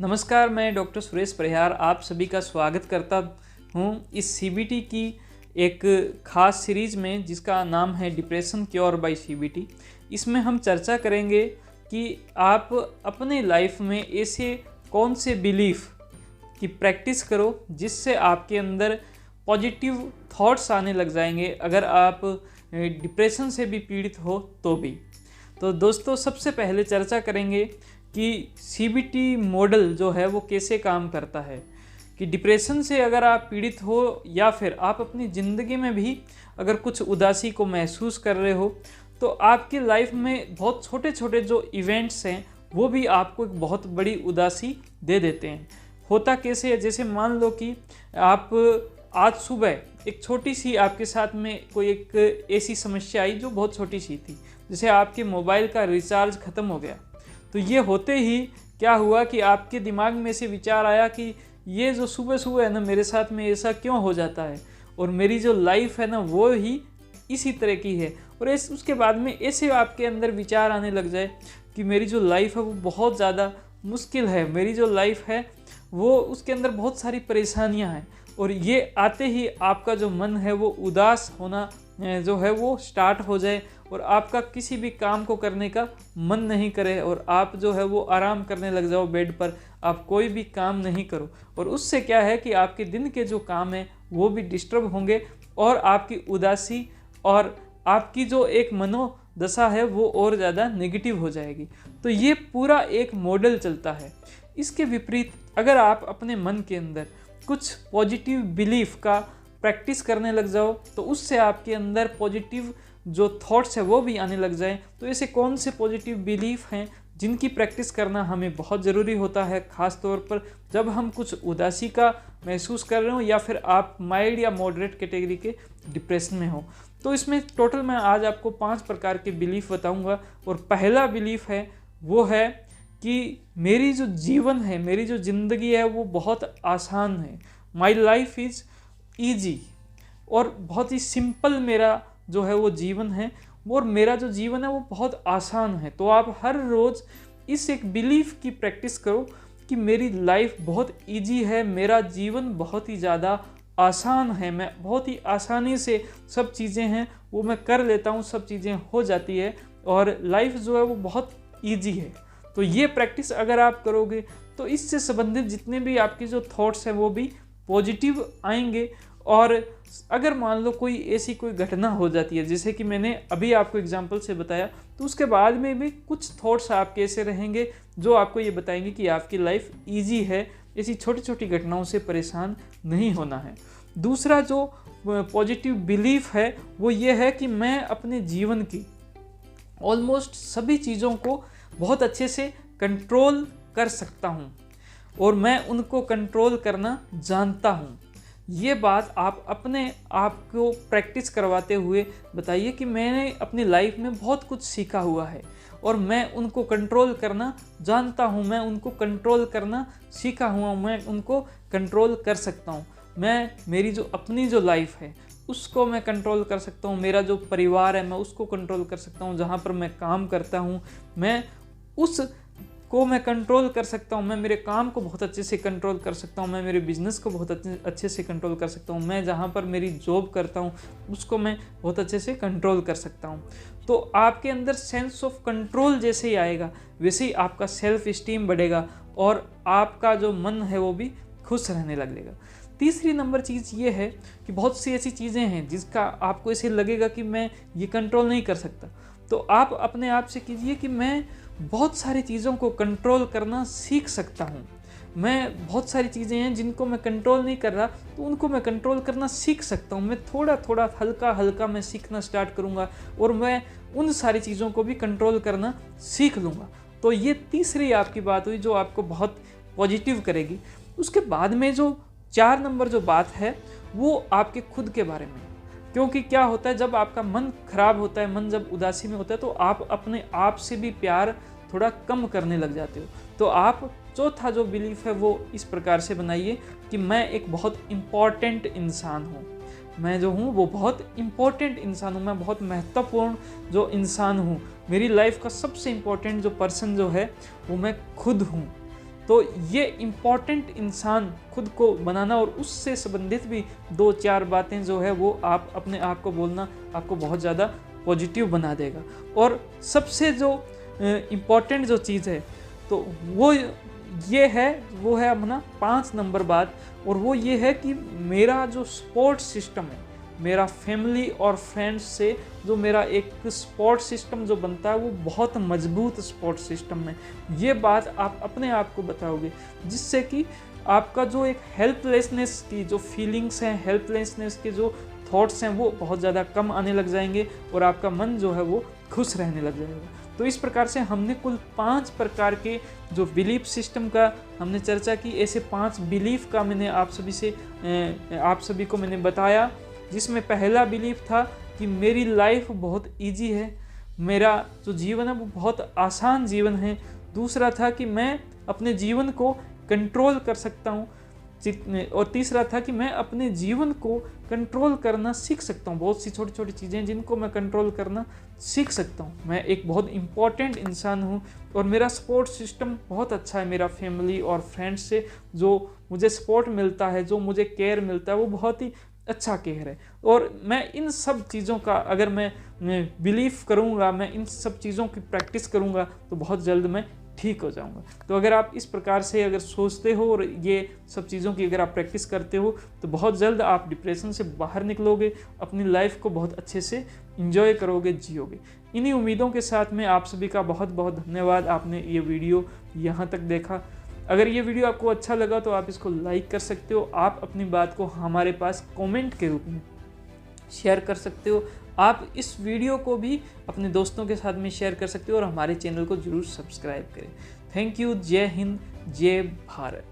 नमस्कार, मैं डॉक्टर सुरेश परिहार आप सभी का स्वागत करता हूँ इस सीबीटी की एक ख़ास सीरीज़ में जिसका नाम है डिप्रेशन क्योर बाय सीबीटी। इसमें हम चर्चा करेंगे कि आप अपने लाइफ में ऐसे कौन से बिलीफ की प्रैक्टिस करो जिससे आपके अंदर पॉजिटिव थॉट्स आने लग जाएंगे अगर आप डिप्रेशन से भी पीड़ित हो तो भी। तो दोस्तों, सबसे पहले चर्चा करेंगे कि सीबीटी मॉडल जो है वो कैसे काम करता है, कि डिप्रेशन से अगर आप पीड़ित हो या फिर आप अपनी ज़िंदगी में भी अगर कुछ उदासी को महसूस कर रहे हो तो आपकी लाइफ में बहुत छोटे छोटे जो इवेंट्स हैं वो भी आपको एक बहुत बड़ी उदासी दे देते हैं। होता कैसे है, जैसे मान लो कि आप आज सुबह एक छोटी सी आपके साथ में कोई एक ऐसी समस्या आई जो बहुत छोटी सी थी, जैसे आपके मोबाइल का रिचार्ज ख़त्म हो गया। तो ये होते ही क्या हुआ कि आपके दिमाग में से विचार आया कि ये जो सुबह सुबह है ना मेरे साथ में ऐसा क्यों हो जाता है, और मेरी जो लाइफ है ना वो ही इसी तरह की है। और उसके बाद में ऐसे आपके अंदर विचार आने लग जाए कि मेरी जो लाइफ है वो बहुत ज़्यादा मुश्किल है, मेरी जो लाइफ है वो उसके अंदर बहुत सारी परेशानियां हैं। और ये आते ही आपका जो मन है वो उदास होना जो है वो स्टार्ट हो जाए और आपका किसी भी काम को करने का मन नहीं करे और आप जो है वो आराम करने लग जाओ बेड पर, आप कोई भी काम नहीं करो। और उससे क्या है कि आपके दिन के जो काम हैं वो भी डिस्टर्ब होंगे और आपकी उदासी और आपकी जो एक मनोदशा है वो और ज़्यादा नेगेटिव हो जाएगी। तो ये पूरा एक मॉडल चलता है। इसके विपरीत अगर आप अपने मन के अंदर कुछ पॉजिटिव बिलीफ का प्रैक्टिस करने लग जाओ तो उससे आपके अंदर पॉजिटिव जो थॉट्स है वो भी आने लग जाए। तो ऐसे कौन से पॉजिटिव बिलीफ हैं जिनकी प्रैक्टिस करना हमें बहुत ज़रूरी होता है, ख़ास तौर पर जब हम कुछ उदासी का महसूस कर रहे हो या फिर आप माइल्ड या मॉडरेट कैटेगरी के डिप्रेशन में हो। तो इसमें टोटल मैं आज आपको 5 प्रकार के बिलीफ बताऊंगा। और पहला बिलीफ है वो है कि मेरी जो जीवन है, मेरी जो ज़िंदगी है वो बहुत आसान है, माई लाइफ इज़ ईजी, और बहुत ही सिंपल मेरा जो है वो जीवन है और मेरा जो जीवन है वो बहुत आसान है। तो आप हर रोज़ इस एक बिलीफ की प्रैक्टिस करो कि मेरी लाइफ बहुत इजी है, मेरा जीवन बहुत ही ज़्यादा आसान है, मैं बहुत ही आसानी से सब चीज़ें हैं वो मैं कर लेता हूँ, सब चीज़ें हो जाती है और लाइफ जो है वो बहुत इजी है। तो ये प्रैक्टिस अगर आप करोगे तो इससे संबंधित जितने भी आपके जो थॉट्स हैं वो भी पॉजिटिव आएंगे। और अगर मान लो कोई ऐसी कोई घटना हो जाती है, जैसे कि मैंने अभी आपको एग्जांपल से बताया, तो उसके बाद में भी कुछ थॉट्स आपके ऐसे रहेंगे जो आपको ये बताएंगे कि आपकी लाइफ इजी है, ऐसी छोटी छोटी घटनाओं से परेशान नहीं होना है। दूसरा जो पॉजिटिव बिलीफ है वो ये है कि मैं अपने जीवन की ऑलमोस्ट सभी चीज़ों को बहुत अच्छे से कंट्रोल कर सकता हूँ और मैं उनको कंट्रोल करना जानता हूँ। ये बात आप अपने आप को प्रैक्टिस करवाते हुए बताइए कि मैंने अपनी लाइफ में बहुत कुछ सीखा हुआ है और मैं उनको कंट्रोल करना जानता हूँ, मैं उनको कंट्रोल करना सीखा हुआ हूँ, मैं उनको कंट्रोल कर सकता हूँ। मैं मेरी जो अपनी जो लाइफ है उसको मैं कंट्रोल कर सकता हूँ, मेरा जो परिवार है मैं उसको कंट्रोल कर सकता हूँ, जहाँ पर मैं काम करता हूँ मैं उस को मैं कंट्रोल कर सकता हूँ, मैं मेरे काम को बहुत अच्छे से कंट्रोल कर सकता हूँ, मैं मेरे बिज़नेस को बहुत अच्छे से कंट्रोल कर सकता हूँ, मैं जहाँ पर मेरी जॉब करता हूँ उसको मैं बहुत अच्छे से कंट्रोल कर सकता हूँ। तो आपके अंदर सेंस ऑफ कंट्रोल जैसे ही आएगा वैसे ही आपका सेल्फ इस्टीम बढ़ेगा और आपका जो मन है वो भी खुश रहने लगेगा। तीसरी नंबर चीज़ ये है कि बहुत सी ऐसी चीज़ें हैं जिसका आपको ऐसे लगेगा कि मैं ये कंट्रोल नहीं कर सकता, तो आप अपने आप से कीजिए कि मैं बहुत सारी चीज़ों को कंट्रोल करना सीख सकता हूँ। मैं बहुत सारी चीज़ें हैं जिनको मैं कंट्रोल नहीं कर रहा तो उनको मैं कंट्रोल करना सीख सकता हूँ। मैं थोड़ा थोड़ा हल्का हल्का मैं सीखना स्टार्ट करूँगा और मैं उन सारी चीज़ों को भी कंट्रोल करना सीख लूँगा। तो ये तीसरी आपकी बात हुई जो आपको बहुत पॉजिटिव करेगी। उसके बाद में जो 4 नंबर जो बात है वो आपके खुद के बारे में, क्योंकि क्या होता है जब आपका मन खराब होता है, मन जब उदासी में होता है तो आप अपने आप से भी प्यार थोड़ा कम करने लग जाते हो। तो आप चौथा जो बिलीफ है वो इस प्रकार से बनाइए कि मैं एक बहुत इम्पॉर्टेंट इंसान हूँ, मैं जो हूँ वो बहुत इम्पॉर्टेंट इंसान हूँ, मैं बहुत महत्वपूर्ण जो इंसान हूँ, मेरी लाइफ का सबसे इम्पॉर्टेंट जो पर्सन जो है वो मैं खुद हूँ। तो ये इम्पॉर्टेंट इंसान खुद को बनाना और उससे संबंधित भी 2-4 बातें जो है वो आप अपने आप को बोलना आपको बहुत ज़्यादा पॉजिटिव बना देगा। और सबसे जो इम्पॉर्टेंट जो चीज़ है तो वो है अपना 5 नंबर बात, और वो ये है कि मेरा जो सपोर्ट सिस्टम है, मेरा फैमिली और फ्रेंड्स से जो मेरा एक सपोर्ट सिस्टम जो बनता है वो बहुत मजबूत सपोर्ट सिस्टम है। ये बात आप अपने आप को बताओगे, जिससे कि आपका जो एक हेल्पलेसनेस की जो फीलिंग्स हैं, हेल्पलेसनेस के जो थॉट्स हैं वो बहुत ज़्यादा कम आने लग जाएंगे और आपका मन जो है वो खुश रहने लग जाएगा। तो इस प्रकार से हमने कुल 5 प्रकार के जो बिलीफ सिस्टम का हमने चर्चा की। ऐसे 5 बिलीफ का मैंने आप सभी को मैंने बताया, जिसमें पहला बिलीफ था कि मेरी लाइफ बहुत इजी है, मेरा जो जीवन है वो बहुत आसान जीवन है। दूसरा था कि मैं अपने जीवन को कंट्रोल कर सकता हूँ, और तीसरा था कि मैं अपने जीवन को कंट्रोल करना सीख सकता हूँ। बहुत सी छोटी छोटी चीज़ें जिनको मैं कंट्रोल करना सीख सकता हूँ। मैं एक बहुत इम्पॉर्टेंट इंसान हूँ और मेरा सपोर्ट सिस्टम बहुत अच्छा है। मेरा फैमिली और फ्रेंड्स से जो मुझे सपोर्ट मिलता है, जो मुझे केयर मिलता है, वो बहुत ही अच्छा केयर है। और मैं इन सब चीज़ों का अगर मैं बिलीव करूँगा, मैं इन सब चीज़ों की प्रैक्टिस करूँगा तो बहुत जल्द मैं ठीक हो जाऊंगा। तो अगर आप इस प्रकार से अगर सोचते हो और ये सब चीज़ों की अगर आप प्रैक्टिस करते हो तो बहुत जल्द आप डिप्रेशन से बाहर निकलोगे, अपनी लाइफ को बहुत अच्छे से एंजॉय करोगे, जियोगे। इन्हीं उम्मीदों के साथ में आप सभी का बहुत बहुत धन्यवाद। आपने ये वीडियो यहाँ तक देखा। अगर ये वीडियो आपको अच्छा लगा तो आप इसको लाइक कर सकते हो। आप अपनी बात को हमारे पास कमेंट के रूप में शेयर कर सकते हो। आप इस वीडियो को भी अपने दोस्तों के साथ में शेयर कर सकते हो और हमारे चैनल को जरूर सब्सक्राइब करें। Thank you. जय हिंद, जय भारत।